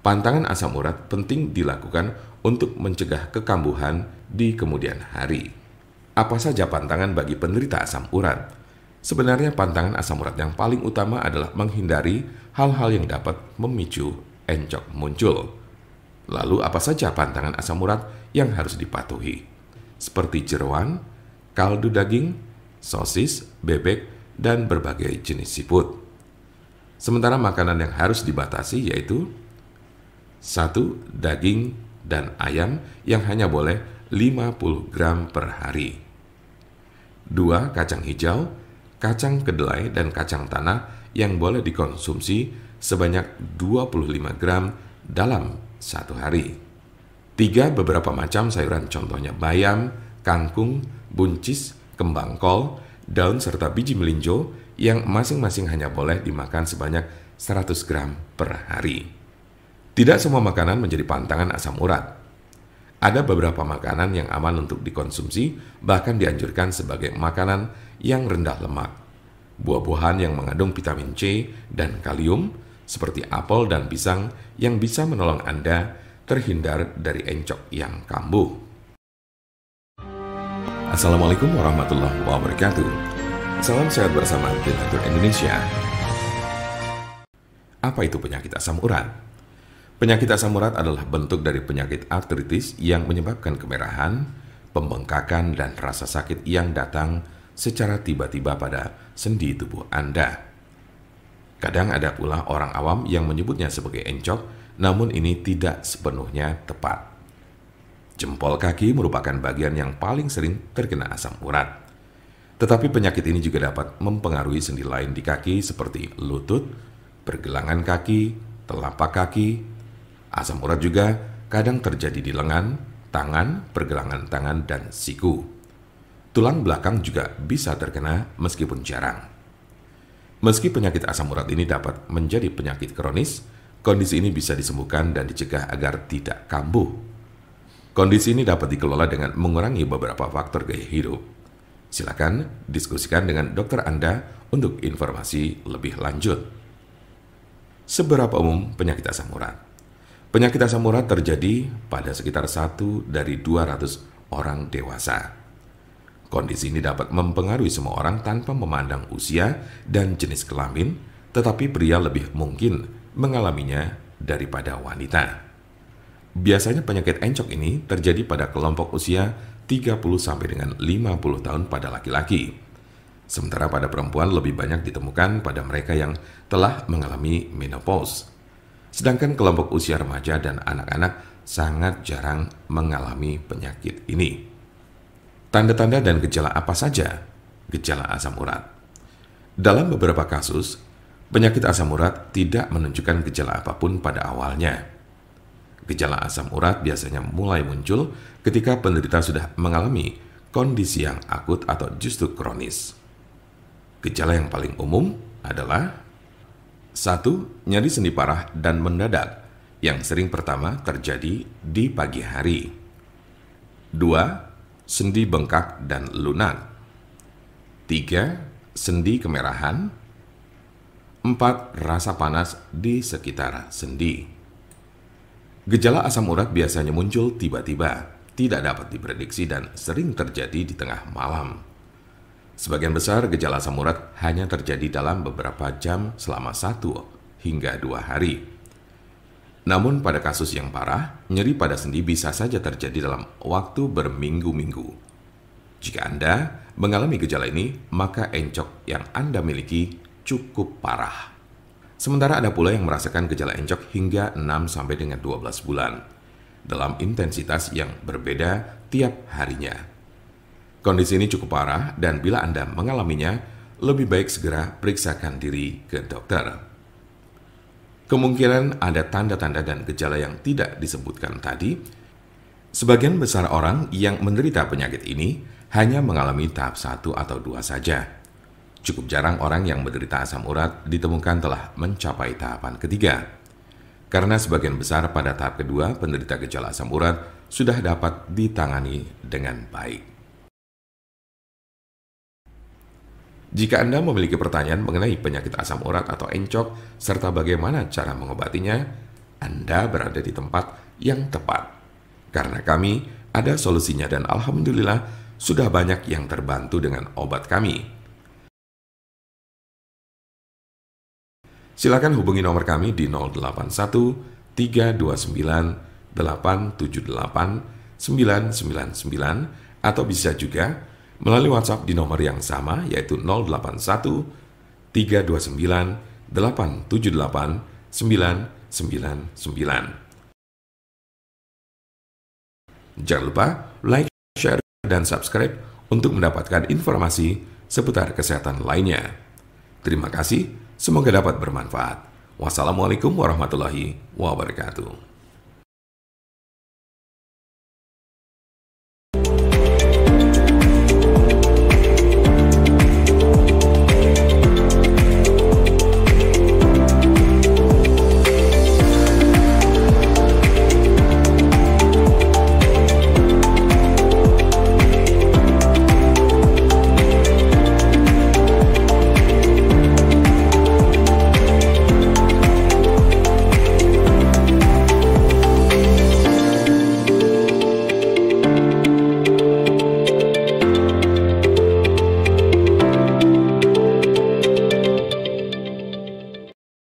Pantangan asam urat penting dilakukan untuk mencegah kekambuhan di kemudian hari. Apa saja pantangan bagi penderita asam urat? Sebenarnya pantangan asam urat yang paling utama adalah menghindari hal-hal yang dapat memicu encok muncul. Lalu apa saja pantangan asam urat yang harus dipatuhi? Seperti jeroan, kaldu daging, sosis, bebek, dan berbagai jenis siput. Sementara makanan yang harus dibatasi yaitu 1. Daging dan ayam yang hanya boleh 50 gram per hari. 2. Kacang hijau, kacang kedelai, dan kacang tanah yang boleh dikonsumsi sebanyak 25 gram dalam satu hari. 3. Beberapa macam sayuran contohnya bayam, kangkung, buncis, kembang kol, daun serta biji melinjo yang masing-masing hanya boleh dimakan sebanyak 100 gram per hari. Tidak semua makanan menjadi pantangan asam urat. Ada beberapa makanan yang aman untuk dikonsumsi, bahkan dianjurkan sebagai makanan yang rendah lemak. Buah-buahan yang mengandung vitamin C dan kalium, seperti apel dan pisang, yang bisa menolong Anda terhindar dari encok yang kambuh. Assalamualaikum warahmatullahi wabarakatuh. Salam sehat bersama Dokter Indonesia. Apa itu penyakit asam urat? Penyakit asam urat adalah bentuk dari penyakit artritis yang menyebabkan kemerahan, pembengkakan, dan rasa sakit yang datang secara tiba-tiba pada sendi tubuh Anda. Kadang ada pula orang awam yang menyebutnya sebagai encok, namun ini tidak sepenuhnya tepat. Jempol kaki merupakan bagian yang paling sering terkena asam urat. Tetapi penyakit ini juga dapat mempengaruhi sendi lain di kaki seperti lutut, pergelangan kaki, telapak kaki. Asam urat juga kadang terjadi di lengan, tangan, pergelangan tangan, dan siku. Tulang belakang juga bisa terkena meskipun jarang. Meski penyakit asam urat ini dapat menjadi penyakit kronis, kondisi ini bisa disembuhkan dan dicegah agar tidak kambuh. Kondisi ini dapat dikelola dengan mengurangi beberapa faktor gaya hidup. Silakan diskusikan dengan dokter Anda untuk informasi lebih lanjut. Seberapa umum penyakit asam urat? Penyakit asam urat terjadi pada sekitar 1 dari 200 orang dewasa. Kondisi ini dapat mempengaruhi semua orang tanpa memandang usia dan jenis kelamin, tetapi pria lebih mungkin mengalaminya daripada wanita. Biasanya penyakit encok ini terjadi pada kelompok usia 30 sampai dengan 50 tahun pada laki-laki. Sementara pada perempuan lebih banyak ditemukan pada mereka yang telah mengalami menopause. Sedangkan kelompok usia remaja dan anak-anak sangat jarang mengalami penyakit ini. Tanda-tanda dan gejala apa saja gejala asam urat? Dalam beberapa kasus, penyakit asam urat tidak menunjukkan gejala apapun pada awalnya. Gejala asam urat biasanya mulai muncul ketika penderita sudah mengalami kondisi yang akut atau justru kronis. Gejala yang paling umum adalah 1. Nyeri sendi parah dan mendadak, yang sering pertama terjadi di pagi hari. 2. Sendi bengkak dan lunak. 3. Sendi kemerahan. 4. Rasa panas di sekitar sendi. Gejala asam urat biasanya muncul tiba-tiba, tidak dapat diprediksi dan sering terjadi di tengah malam. Sebagian besar gejala asam urat hanya terjadi dalam beberapa jam selama 1 hingga 2 hari. Namun pada kasus yang parah, nyeri pada sendi bisa saja terjadi dalam waktu berminggu-minggu. Jika Anda mengalami gejala ini, maka encok yang Anda miliki cukup parah. Sementara ada pula yang merasakan gejala encok hingga 6 sampai dengan 12 bulan, dalam intensitas yang berbeda tiap harinya. Kondisi ini cukup parah dan bila Anda mengalaminya, lebih baik segera periksakan diri ke dokter. Kemungkinan ada tanda-tanda dan gejala yang tidak disebutkan tadi. Sebagian besar orang yang menderita penyakit ini hanya mengalami tahap 1 atau 2 saja. Cukup jarang orang yang menderita asam urat ditemukan telah mencapai tahapan ketiga. Karena sebagian besar pada tahap kedua, penderita gejala asam urat sudah dapat ditangani dengan baik. Jika Anda memiliki pertanyaan mengenai penyakit asam urat atau encok, serta bagaimana cara mengobatinya, Anda berada di tempat yang tepat. Karena kami ada solusinya dan alhamdulillah sudah banyak yang terbantu dengan obat kami. Silakan hubungi nomor kami di 081 329 878 999 atau bisa juga melalui WhatsApp di nomor yang sama yaitu 081 329 878 999. Jangan lupa like, share, dan subscribe untuk mendapatkan informasi seputar kesehatan lainnya. Terima kasih, semoga dapat bermanfaat. Wassalamualaikum warahmatullahi wabarakatuh.